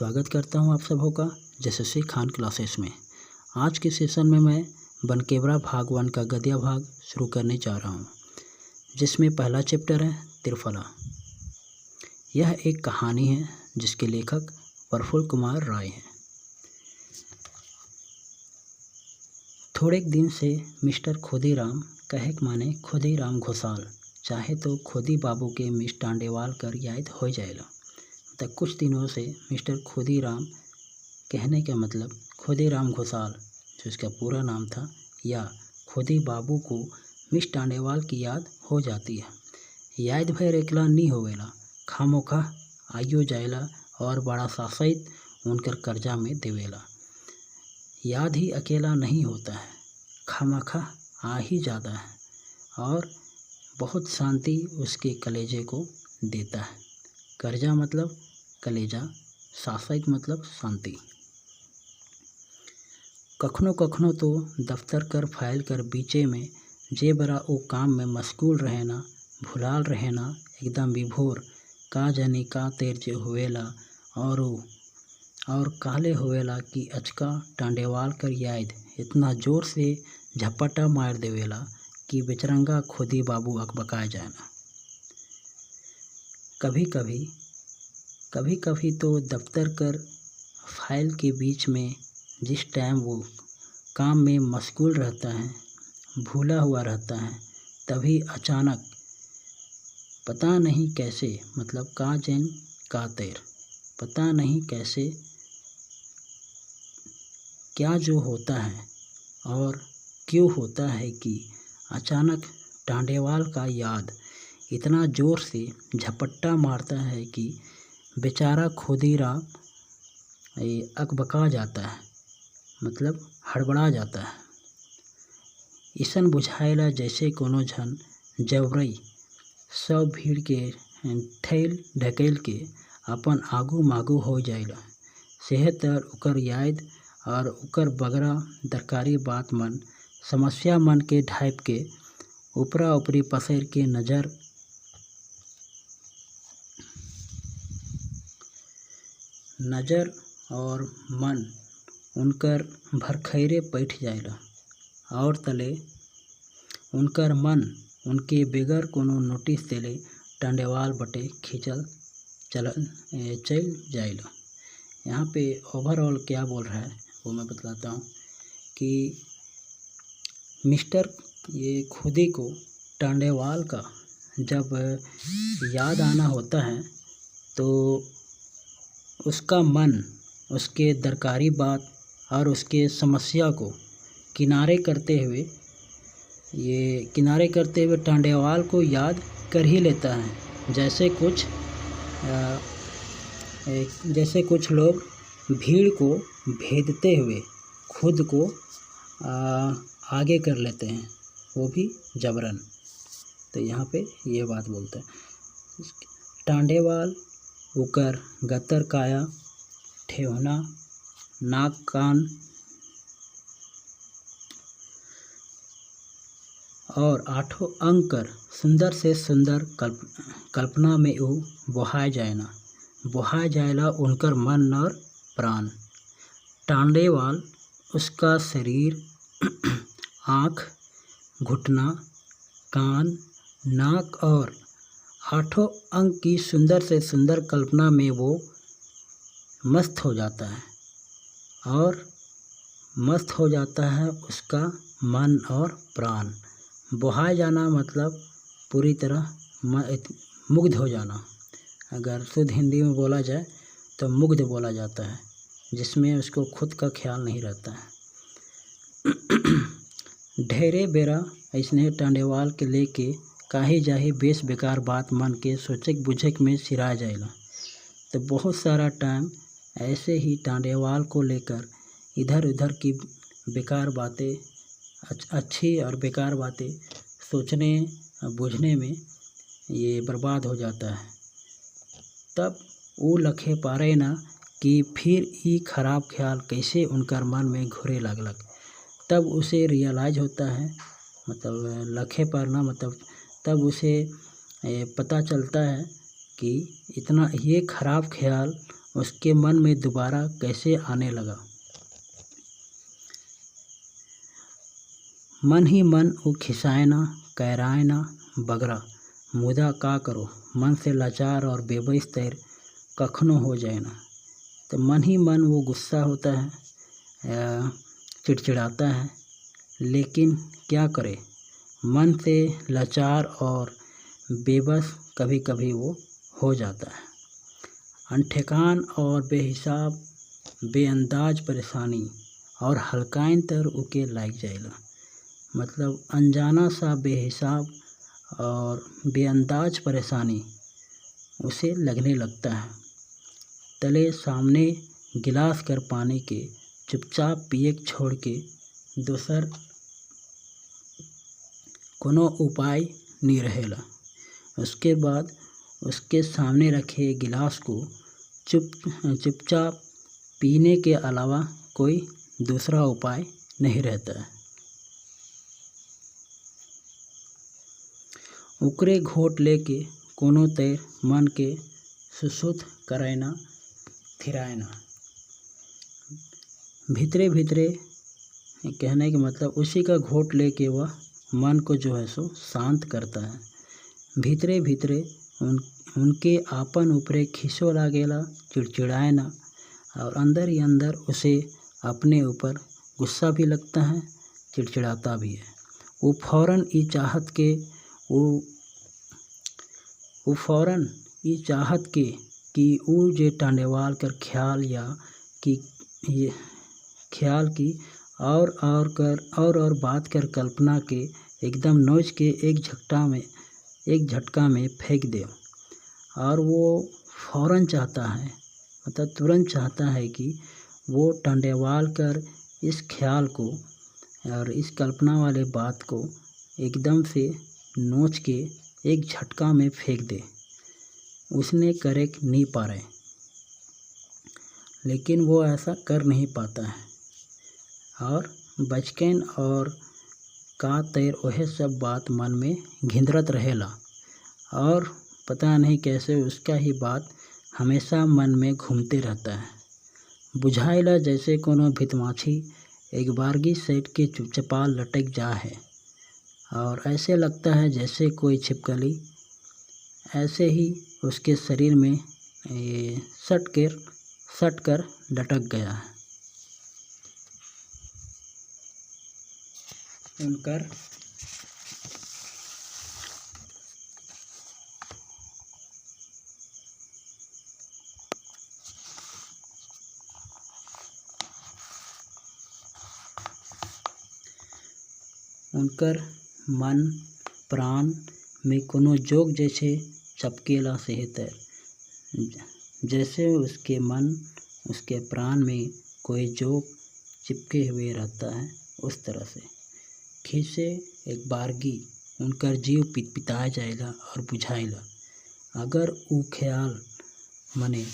स्वागत करता हूं आप सबों का यशस्वी खान क्लासेस में। आज के सेशन में मैं बनकेवरा भाग 1 का गद्य भाग शुरू करने जा रहा हूं, जिसमें पहला चैप्टर है त्रिफला। यह एक कहानी है जिसके लेखक प्रफुल्ल कुमार राय हैं। थोड़े दिन से मिस्टर खुदीराम कहे माने खुदीराम घोषाल चाहे तो खुदी बाबू के मिस टांडेवाल कर याद हो जाएगा। तक कुछ दिनों से मिस्टर खुदीराम कहने का मतलब खुदीराम घोषाल जो इसका पूरा नाम था या खुदी बाबू को मिस टांडेवाल की याद हो जाती है। याद भर एकला नहीं होवेला, खामोखा आइयो जाएला और बड़ा सासैत उनकर कर्जा में देवेला। याद ही अकेला नहीं होता है, खामोखा आ ही जाता है और बहुत शांति उसके कलेजे को देता है। कर्जा मतलब कलेजा, सासैत मतलब शांति। कखनो कखनो तो दफ्तर कर फाइल कर बीचे में जे बरा वो काम में मशगूल रहना, भुलाल रहना, एकदम विभोर का जाने का तेर जे हुएला और काले हुएला कि अचका टांडेवाल कर याद इतना जोर से झपटा मार देवेला कि बेचरंगा खुदी बाबू अकबका जाना। कभी कभी तो दफ्तर कर फाइल के बीच में जिस टाइम वो काम में मशगूल रहता है, भूला हुआ रहता है, तभी अचानक पता नहीं कैसे मतलब का जैन का तेर पता नहीं कैसे क्या जो होता है और क्यों होता है कि अचानक टांडेवाल का याद इतना ज़ोर से झपट्टा मारता है कि बेचारा खुदीराम अकबका जाता है, मतलब हड़बड़ा जाता है। इसन बुझाएला जैसे कोनो झन जबरई सब भीड़ के ठेल ढकेल के अपन आगू मागू हो जाएला। सेहतर उकर याद और उकर बगरा दरकारी बात मन समस्या मन के ढाइप के ऊपरा ऊपरी पसर के नज़र और मन उनकर भरखैरे बैठ जाएला और तले उनकर मन उनके बेगर कोनो नोटिस देले टांडेवाल बटे खींचल चल जाएला। यहाँ पे ओवरऑल क्या बोल रहा है वो मैं बतलाता हूँ कि मिस्टर ये खुदी को टांडेवाल का जब याद आना होता है तो उसका मन उसके दरकारी बात और उसके समस्या को किनारे करते हुए टांडेवाल को याद कर ही लेता है। जैसे कुछ लोग भीड़ को भेदते हुए खुद को आगे कर लेते हैं, वो भी जबरन। तो यहाँ पे ये बात बोलते हैं टांडेवाल उकर गतर काया ठेहुना नाक कान और आठों अंग कर सुंदर से सुंदर कल्पना में वो बहाय जाएला उनकर मन और प्राण। टांडेवाल उसका शरीर आँख, घुटना, कान, नाक और आठों अंग की सुंदर से सुंदर कल्पना में वो मस्त हो जाता है और मस्त हो जाता है उसका मन और प्राण। बहाय जाना मतलब पूरी तरह मुग्ध हो जाना। अगर शुद्ध हिंदी में बोला जाए तो मुग्ध बोला जाता है, जिसमें उसको खुद का ख्याल नहीं रहता है। ढेरे बेरा ऐसने टांडेवाल के लेके काहे जाहे बेस बेकार बात मन के सोचक बुझक में सिरा जाएगा। तो बहुत सारा टाइम ऐसे ही टांडेवाल को लेकर इधर उधर की बेकार बातें, अच्छी और बेकार बातें सोचने बुझने में ये बर्बाद हो जाता है। तब वो लखे पारे ना कि फिर ये खराब ख्याल कैसे उनकर मन में घुरे लगलक। तब उसे रियलाइज होता है, मतलब लखे पारना मतलब तब उसे पता चलता है कि इतना ये खराब ख्याल उसके मन में दोबारा कैसे आने लगा। मन ही मन वो खिसाए ना, कहराए ना बगरा, मुदा का करो, मन से लाचार और बेबस तैर कखनो हो जाए ना। तो मन ही मन वो गुस्सा होता है, चिड़चिड़ाता है, लेकिन क्या करे, मन से लाचार और बेबस कभी कभी वो हो जाता है। अनठेकान और बेहिसाब बेअंदाज परेशानी और हल्काइन तर उके लाग जाएगा। मतलब अनजाना सा बेहिसाब और बेअंदाज परेशानी उसे लगने लगता है। तले सामने गिलास कर पानी के चुपचाप पिए छोड़ के दोसर कोनो उपाय नहीं रहेला। उसके बाद उसके सामने रखे गिलास को चुपचाप पीने के अलावा कोई दूसरा उपाय नहीं रहता है। उकरे घोट लेके कोनो तैर मन के सुसुत करायना थिरायना। भीतरे भीतरे कहने के मतलब उसी का घोट लेके वह मन को जो है सो शांत करता है। भीतरे भीतरे उनके आपन ऊपरे खिसो लागेला, चिड़चिड़ाए ना, और अंदर ही अंदर उसे अपने ऊपर गुस्सा भी लगता है, चिड़चिड़ाता भी है। वो फौरन ये चाहत के कि वो जे टांडेवाल कर ख्याल या कि ये ख्याल की और बात कर कल्पना के एकदम नोच के एक झटका में फेंक दे। और वो फौरन चाहता है, मतलब तुरंत चाहता है कि वो टांडेवाल कर इस ख्याल को और इस कल्पना वाले बात को एकदम से नोच के एक झटका में फेंक दे। उसने करे नहीं पा रहे, लेकिन वो ऐसा कर नहीं पाता है। और बचकन और का तैर वह सब बात मन में घिंदरत रहेला, और पता नहीं कैसे उसका ही बात हमेशा मन में घूमते रहता है। बुझाइला जैसे कोनो भितमाछी एक बारगी सेट के चुपचाप लटक जा है, और ऐसे लगता है जैसे कोई छिपकली ऐसे ही उसके शरीर में सट कर लटक गया है। उनकर मन प्राण में कोनो जोग जैसे चपकेला सेहतर, जैसे उसके मन उसके प्राण में कोई जोग चिपके हुए रहता है, उस तरह से खींचे एक बारगी उनकर जीव पितपिता जाएगा और बुझाएला। अगर वो ख्याल मने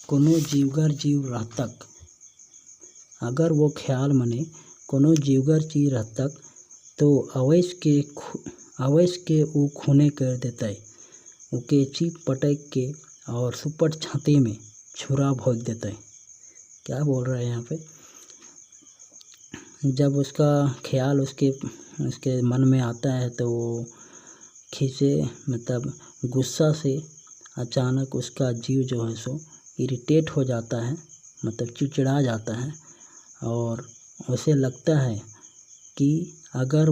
कोनो जीवगर जीव रहतक, अगर वो ख्याल मने कोनो जीवगर चीज रहतक तो अवैस के वो खूने कर देते, उके चीप पटक के और सुपट छाती में छुरा भोग देते। क्या बोल रहे हैं यहाँ पे, जब उसका ख्याल उसके मन में आता है तो वो खींचे, मतलब गुस्सा से अचानक उसका जीव जो है सो इरिटेट हो जाता है, मतलब चिड़चिड़ा जाता है। और उसे लगता है कि अगर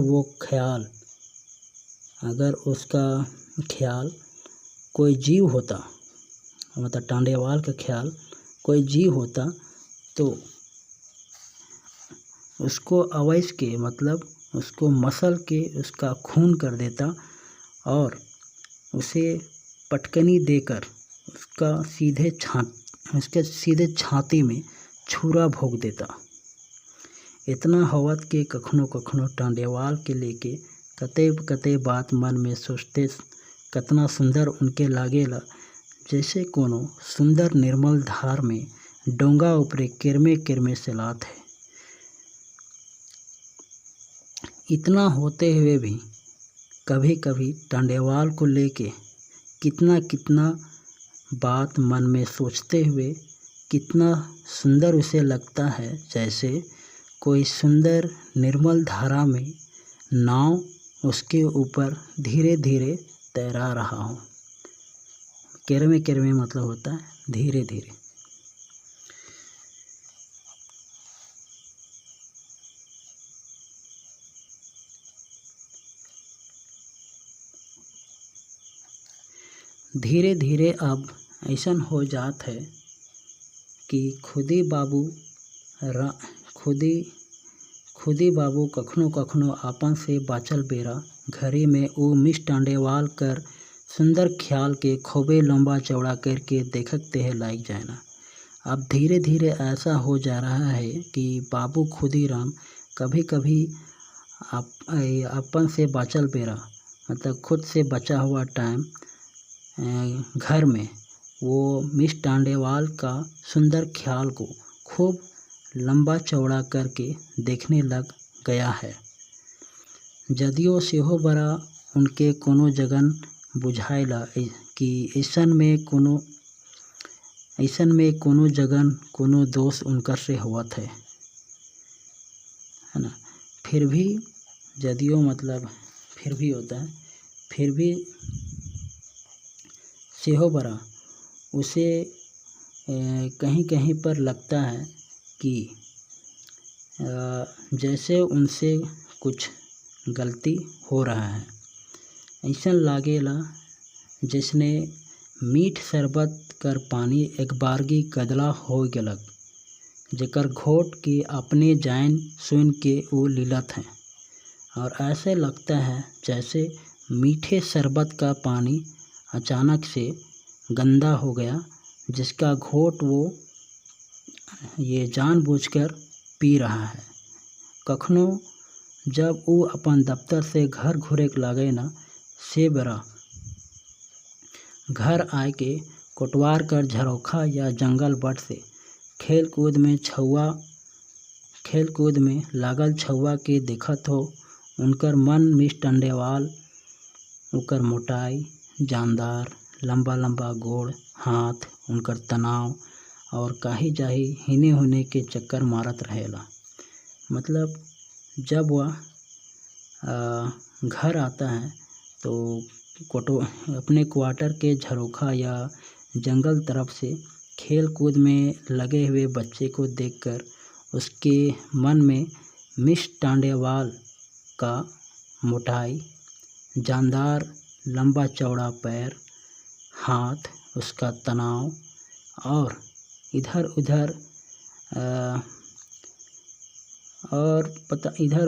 उसका ख्याल कोई जीव होता, मतलब टांडेवाल का ख्याल कोई जीव होता तो उसको अवैस के, मतलब उसको मसल के उसका खून कर देता और उसे पटकनी देकर उसके सीधे छाती में छुरा भोग देता। इतना हवत के कखनो कखनो टांडेवाल के लेके कते बात मन में सोचते, कतना सुंदर उनके लागेला, जैसे कोनो सुंदर निर्मल धार में डोंगा ऊपरे किरमे से लात है। इतना होते हुए भी कभी कभी टांडेवाल को लेके कितना बात मन में सोचते हुए कितना सुंदर उसे लगता है, जैसे कोई सुंदर निर्मल धारा में नाव उसके ऊपर धीरे धीरे तैरा रहा हो। केरमे केरमे मतलब होता है धीरे धीरे। धीरे धीरे अब ऐसन हो जात है कि खुदी बाबू कखनो कखनो आपन से बाचल बेरा घरे में वो मिस टांडेवाल कर सुंदर ख्याल के खूबे लंबा चौड़ा करके देखते है लाइक जाना। अब धीरे धीरे ऐसा हो जा रहा है कि बाबू खुदीराम कभी कभी अपन से बाचल बेरा मतलब खुद से बचा हुआ टाइम घर में वो मिस टांडेवाल का सुंदर ख्याल को खूब लंबा चौड़ा करके देखने लग गया है। जदियो सेहो बड़ा उनके कोनो जगन बुझाइला कि ऐसन में कोनो जगन कोनो दोष उनकर से होत है ना। फिर भी जदियो मतलब फिर भी होता है, फिर भी सेहो बड़ा उसे कहीं कहीं पर लगता है कि जैसे उनसे कुछ गलती हो रहा है। ऐसा लागेला जिसने मीठ शरबत कर पानी एक बारगी कदला हो गलक, जेकर घोट के अपने जान सुन के वो लीलत हैं। और ऐसे लगता है जैसे मीठे शरबत का पानी अचानक से गंदा हो गया, जिसका घोट वो ये जानबूझकर पी रहा है। कखनो जब वो अपन दफ्तर से घर घुरे लागे ना, से बेरा घर आए के कोटवार कर झरोखा या जंगल बट से खेल कूद में लागल छुआ के देखत हो। उनकर मन मिस टांडेवाल उनकर मोटाई, जानदार लंबा लंबा गोड़ हाथ, उनकर तनाव और काही जाही हिने होने के चक्कर मारत रहेला। मतलब जब वह घर आता है तो अपने क्वार्टर के झरोखा या जंगल तरफ से खेल कूद में लगे हुए बच्चे को देखकर उसके मन में मिस टांडेवाल का मोटाई, जानदार लंबा चौड़ा पैर, हाथ, उसका तनाव और इधर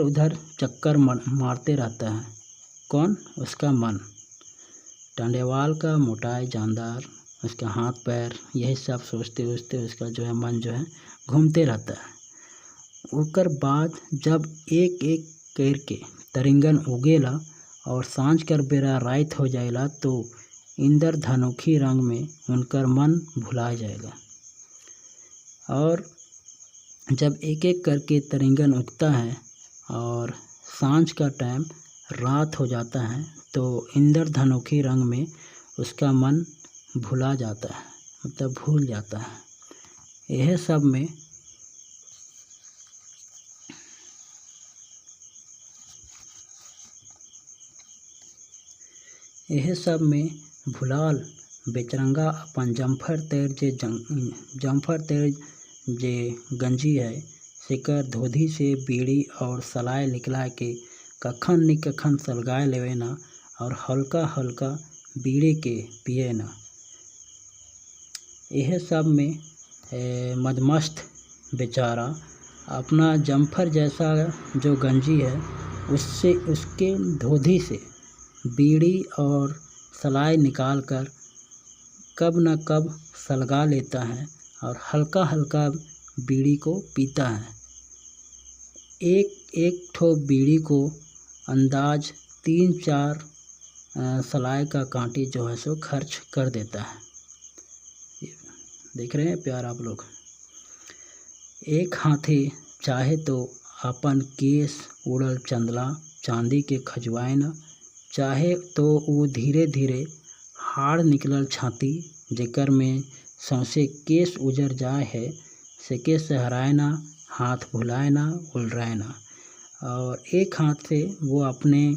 उधर चक्कर मारते रहता है। कौन? उसका मन। टांडेवाल का मोटाई, जानदार उसका हाथ पैर, यही सब सोचते उसका जो है मन जो है घूमते रहता है। उकर बाद जब एक एक करके तरिंगन उगेला और सांझ कर बेरा रात हो जाएला तो इंद्रधनुखी रंग में उनकर मन भुला जाएगा। और जब एक एक करके तरिंगन उगता है और सांझ का टाइम रात हो जाता है तो इंद्रधनुखी रंग में उसका मन भुला जाता है, मतलब भूल जाता है। यह सब में भुलाल बेचरंगा अपन जम्फर तेर जे गंजी है सिकर धोधी से बीड़ी और सलाय निकला के कखन न कखन सलगाए लेवे ना और हल्का हल्का बीड़ी के पिए ना। यह सब में मदमस्त बेचारा अपना जम्फर जैसा जो गंजी है उसके धोधी से बीड़ी और सलाई निकाल कर कब न कब सलगा लेता है और हल्का हल्का बीड़ी को पीता है। एक एक ठो बीड़ी को अंदाज 3-4 सलाई का कांटी जो है सो खर्च कर देता है। देख रहे हैं प्यार आप लोग। एक हाथे चाहे तो अपन केस उड़ल चंदला चांदी के खजवाए न, चाहे तो वो धीरे धीरे हाड़ निकलल छाती जेकर में सौंसे केस उजर जाए है, से केस सहराए ना, हाथ भुलाए ना, उलराए ना। और एक हाथ से वो अपने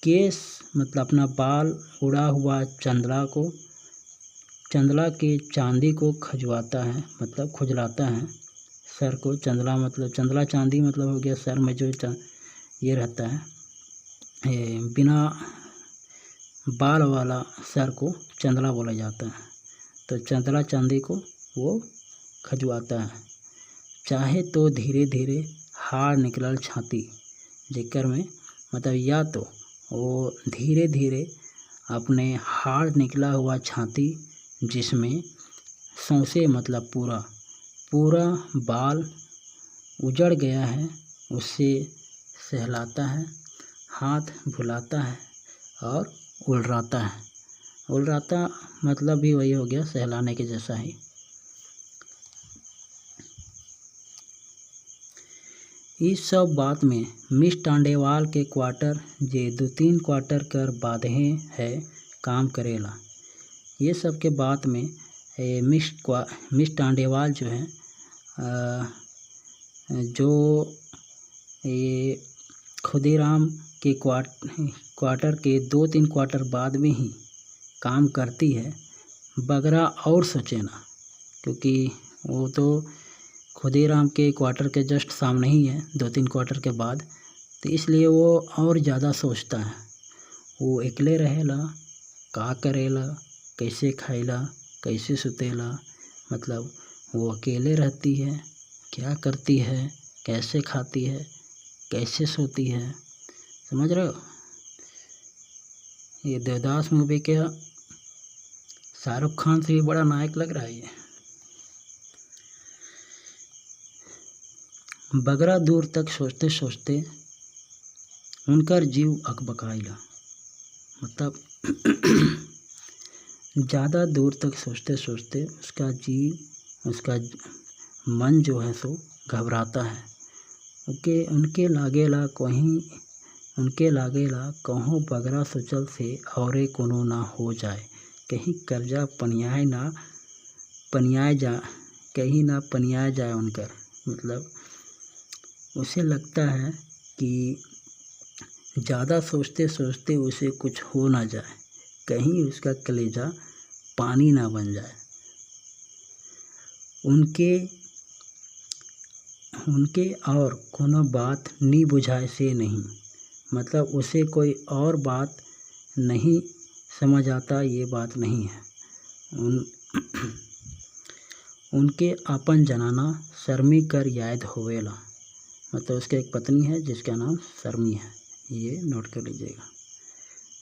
केस मतलब अपना बाल उड़ा हुआ चंदला के चांदी को खजुआता है, मतलब खुजलाता है सर को। चंदला मतलब चंदला चांदी मतलब हो गया सर में जो ये रहता है, बिना बाल वाला सर को चंदला बोला जाता है। तो चंदला चांदी को वो खजुआता है। चाहे तो धीरे धीरे हाड़ निकलल छाती, जेकर में मतलब या तो वो धीरे धीरे अपने हाड़ निकला हुआ छाती, जिसमें सौंसे मतलब पूरा बाल उजड़ गया है, उससे सहलाता है, हाथ भुलाता है और उलराता है। उलराता मतलब भी वही हो गया, सहलाने के जैसा ही। इस सब बात में मिस टांडेवाल के क्वार्टर जे 2-3 क्वार्टर कर बाधे है काम करेला। ये सब के बात में मिस टांडेवाल जो है जो ये खुदीराम के क्वार्टर के 2-3 क्वार्टर बाद में ही काम करती है। बगरा और सोचे ना, क्योंकि वो तो खुदीराम के क्वार्टर के जस्ट सामने ही है 2-3 क्वार्टर के बाद, तो इसलिए वो और ज़्यादा सोचता है। वो अकेले रहेला, का करेला, कैसे खाएला, कैसे सुतेला, मतलब वो अकेले रहती है, क्या करती है, कैसे खाती है, कैसे सोती है, समझ रहे हो। ये देवदास मूवी के शाहरुख खान से भी बड़ा नायक लग रहा है ये। बगरा दूर तक सोचते सोचते उनकर जीव अकबकाइला, मतलब ज़्यादा दूर तक सोचते सोचते उसका मन जो है सो घबराता है। उनके लागेला कहूँ बगरा सोचल से औरे कोनो ना हो जाए, कहीं कर्जा पनियाए जाए उनकर। मतलब उसे लगता है कि ज़्यादा सोचते सोचते उसे कुछ हो ना जाए, कहीं उसका कलेजा पानी ना बन जाए। उनके और कोनो बात नी बुझाए से नहीं, मतलब उसे कोई और बात नहीं समझ आता, ये बात नहीं है। उनके आपन जनाना शर्मी कर याद होवेला, मतलब उसके एक पत्नी है जिसका नाम शर्मी है, ये नोट कर लीजिएगा।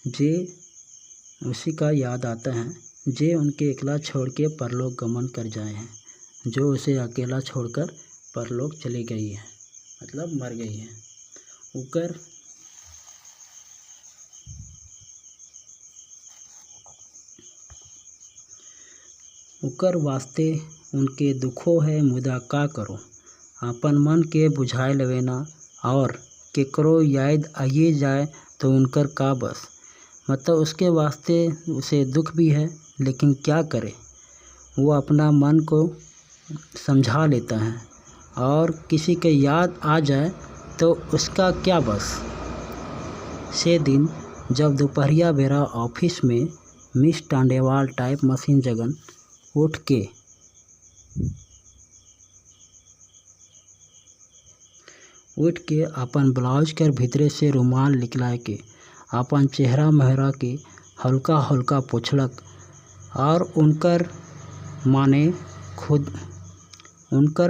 जे उसी का याद आता है, जे उनके अकेला छोड़ के परलोक गमन कर जाए हैं, जो उसे अकेला छोड़कर परलोक चली गई है, मतलब मर गई है। उकर वास्ते उनके दुखो है, मुदा का करो, अपन मन के बुझाए लेवेना, और केकरो याद आइए जाए तो उनकर का बस। मतलब उसके वास्ते उसे दुख भी है, लेकिन क्या करे, वो अपना मन को समझा लेता है, और किसी के याद आ जाए तो उसका क्या बस। से दिन जब दोपहरिया बेरा ऑफिस में मिस टांडेवाल टाइप मशीन जगन उठ के अपन ब्लाउज कर भीतरे से रुमाल निकलाए के अपन चेहरा मेहरा के हल्का हल्का पोछलक, और उनकर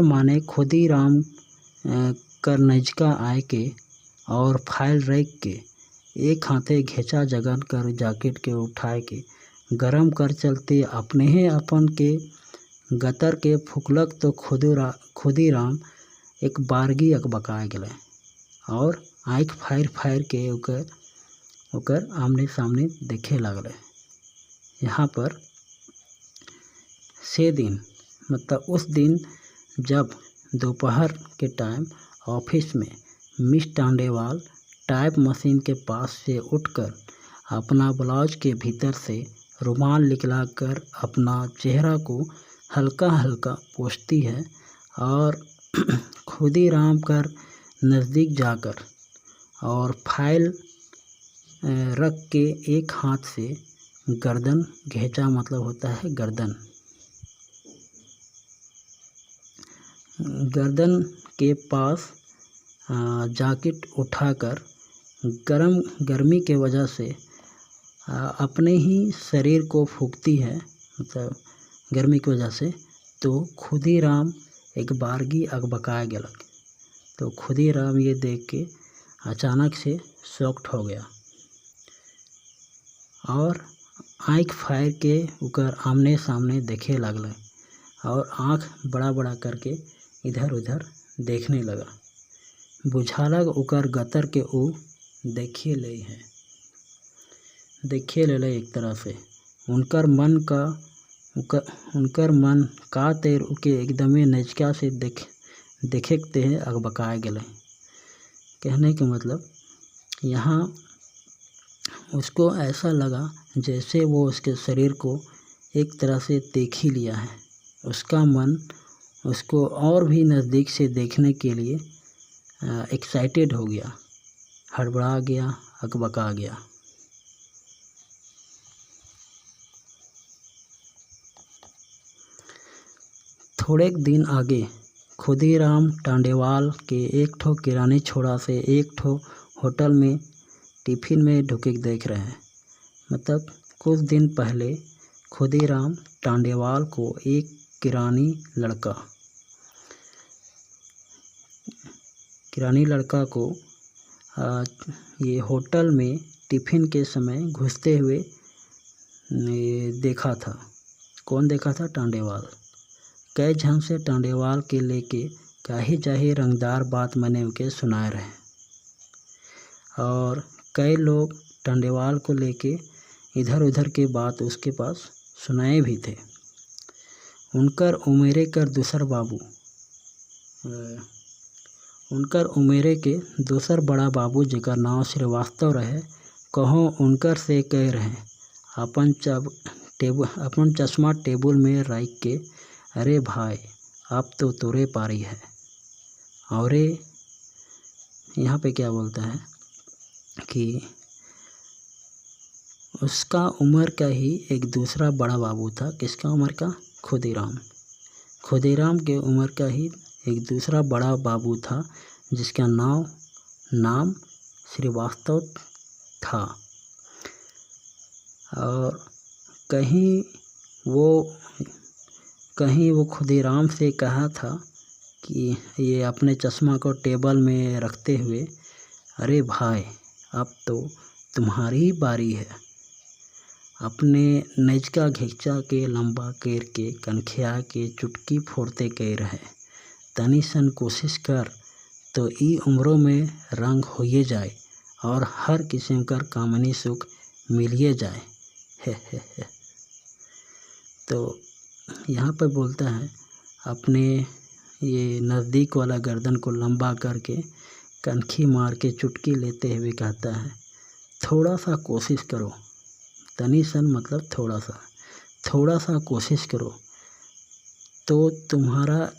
माने खुदीराम कर नजका आए के और फाइल रख के एक हाथे घेचा जगन कर जैकेट के उठाए के गरम कर चलते अपने ही अपन के गतर के फुकलक, तो खुदीराम एक बारगी अकबका गए और आँख फायर के ओकर आमने सामने देखे लगल। यहाँ पर से दिन मतलब उस दिन जब दोपहर के टाइम ऑफिस में मिस टांडेवाल टाइप मशीन के पास से उठकर अपना ब्लाउज के भीतर से रुमाल निकलाकर अपना चेहरा को हल्का हल्का पोंछती है और खुदीराम कर नज़दीक जाकर और फाइल रख के एक हाथ से गर्दन घेचा, मतलब होता है गर्दन के पास जैकेट उठाकर गर्मी के वजह से अपने ही शरीर को फूंकती है, मतलब गर्मी की वजह से। तो खुदीराम एक बारगी अकबकाए गलक। तो खुदीराम ये देख के अचानक से शॉक्ड हो गया और आँख फाड़ के उकर आमने सामने देखे लगल और आँख बड़ा बड़ा करके इधर उधर देखने लगा। बुझालक उकर गतर के ऊ देखिए ले एक तरह से उनकर मन का तेर उके एकदमे नजका से देखते हैं अकबकाए गए। कहने के मतलब यहाँ उसको ऐसा लगा जैसे वो उसके शरीर को एक तरह से देख ही लिया है। उसका मन उसको और भी नज़दीक से देखने के लिए एक्साइटेड हो गया, हड़बड़ा गया, अकबका गया। थोड़े दिन आगे खुदीराम टांडेवाल के एक ठो किरानी छोड़ा से एक ठो होटल में टिफिन में ढुके देख रहे हैं। मतलब कुछ दिन पहले खुदीराम टांडेवाल को एक किरानी लड़का को ये होटल में टिफिन के समय घुसते हुए देखा था। कौन देखा था? टांडेवाल। कई झन से टांडेवाल के लेके काही जाही रंगदार बात मने उके सुनाए रहे और कई लोग टांडेवाल को लेके इधर उधर के बात उसके पास सुनाए भी थे। उनकर उमेरे के दूसर बड़ा बाबू जेकर नाम श्रीवास्तव रहे, कहो उनकर से कह रहे अपन चश्मा टेबुल में रख के, अरे भाई अब तो तोरे पारी है। और यहाँ पे क्या बोलता है कि उसका उम्र का ही एक दूसरा बड़ा बाबू था। किसका उम्र का? खुदीराम के उम्र का ही एक दूसरा बड़ा बाबू था जिसका नाम श्रीवास्तव था। और कहीं वो खुदीराम से कहा था कि ये अपने चश्मा को टेबल में रखते हुए, अरे भाई अब तो तुम्हारी बारी है। अपने नजका घिचा के लंबा केर के कनखिया के चुटकी फोड़ते कह रहे, तनी सन कोशिश कर तो ई उम्रों में रंग होइए जाए और हर किस्म कर कामनी सुख मिलिए जाए। तो यहाँ पर बोलता है अपने ये नज़दीक वाला गर्दन को लंबा करके कनखी मार के चुटकी लेते हुए कहता है, थोड़ा सा कोशिश करो। तनी सन मतलब थोड़ा सा कोशिश करो तो तुम्हारा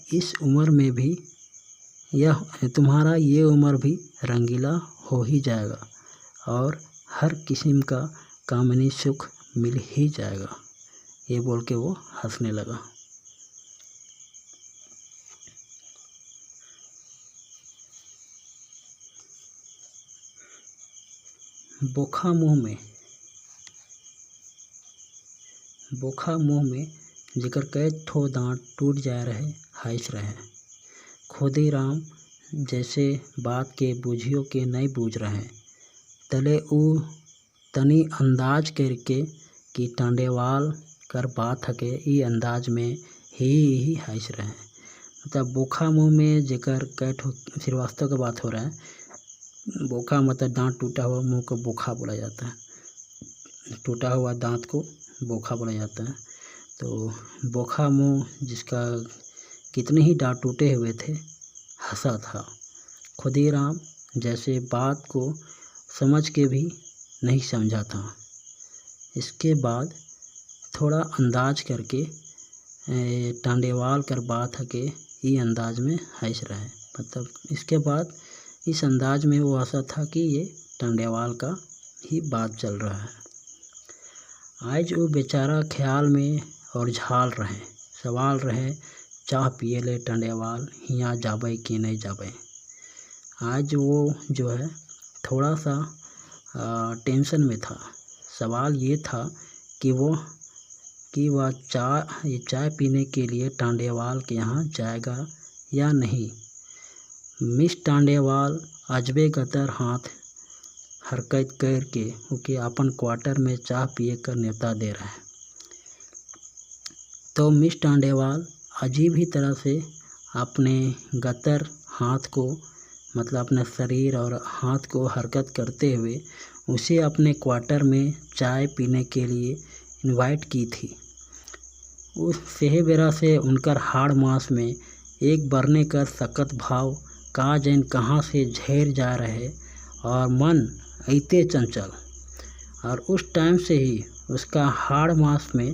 ये उम्र भी रंगीला हो ही जाएगा और हर किस्म का कामनी सुख मिल ही जाएगा। ये बोल के वो हंसने लगा। बोखा मुँह में जेकर कई ठो दांत टूट जा रहे हंस रहे। खुदीराम जैसे बात के बुझियो के नहीं बूझ रहे, तले ऊ तनी अंदाज करके कि टांडेवाल कर बात हके ई अंदाज में ही हंस रहे। मतलब बोखा मुँह में जेकर कई ठो श्रीवास्तव का बात हो रहा है। बोखा मतलब दांत टूटा हुआ मुँह को बोखा बोला जाता है। टूटा हुआ दांत को बोखा बोला जाता है। तो बोखा मुँह जिसका कितने ही दांत टूटे हुए थे हंसा था। खुदीराम जैसे बात को समझ के भी नहीं समझा था। इसके बाद थोड़ा अंदाज करके टांडेवाल कर बात है कि ये अंदाज में हंस रहा है। मतलब इसके बाद इस अंदाज में वो ऐसा था कि ये टांडेवाल का ही बात चल रहा है। आज वो बेचारा ख्याल में और झाल रहे, सवाल रहे चाह पिए ले टांडेवाल हियाँ जाबे कि नहीं जाबे। आज वो जो है थोड़ा सा टेंशन में था। सवाल ये था कि वह चाय पीने के लिए टांडेवाल के यहाँ जाएगा या नहीं। मिस टांडेवाल अजबे गतर हाथ हरकत करके उनके अपन क्वार्टर में चाय पिए कर न्योता दे रहा है। तो मिस टांडेवाल अजीब ही तरह से अपने गतर हाथ को, मतलब अपने शरीर और हाथ को हरकत करते हुए उसे अपने क्वार्टर में चाय पीने के लिए इनवाइट की थी। उस सेहे बेरा से उनकर हाड़ मांस में एक बरने कर सकत भाव का जैन कहाँ से झेर जा रहे और मन ऐते चंचल। और उस टाइम से ही उसका हाड़ मांस में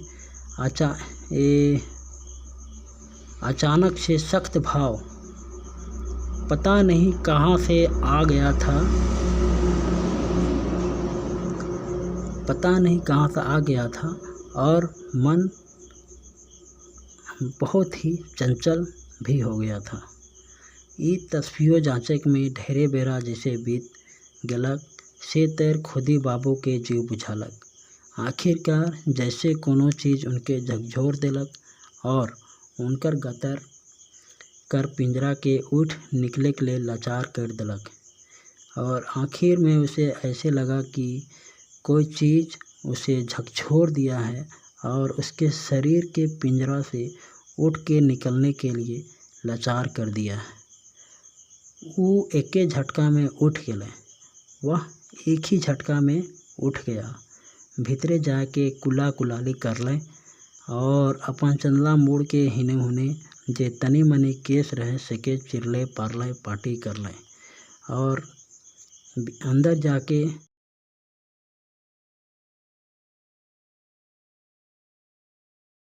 अचानक से सख्त भाव पता नहीं कहाँ से आ गया था और मन बहुत ही चंचल भी हो गया था। ई तस्वीर जांचक में ढेरे बेरा जैसे बीत गलक से तेर खुदी बाबू के जीव बुझालक। आखिरकार जैसे कोनो चीज़ उनके झकझोर देलक और उनकर गतर कर पिंजरा के उठ निकले के लिए लाचार कर देलक। और आखिर में उसे ऐसे लगा कि कोई चीज़ उसे झकझोर दिया है और उसके शरीर के पिंजरा से उठ के निकलने के लिए लाचार कर दिया है। वो एके झटका में उठ गए। वह एक ही झटका में उठ गया, भीतरे जाके कुला कुलाली कर ले और अपन चंदला मोड़ के हिने हुने जे तनी मनी केस रहे सके चिरले पारले पार्टी कर ले और अंदर जाके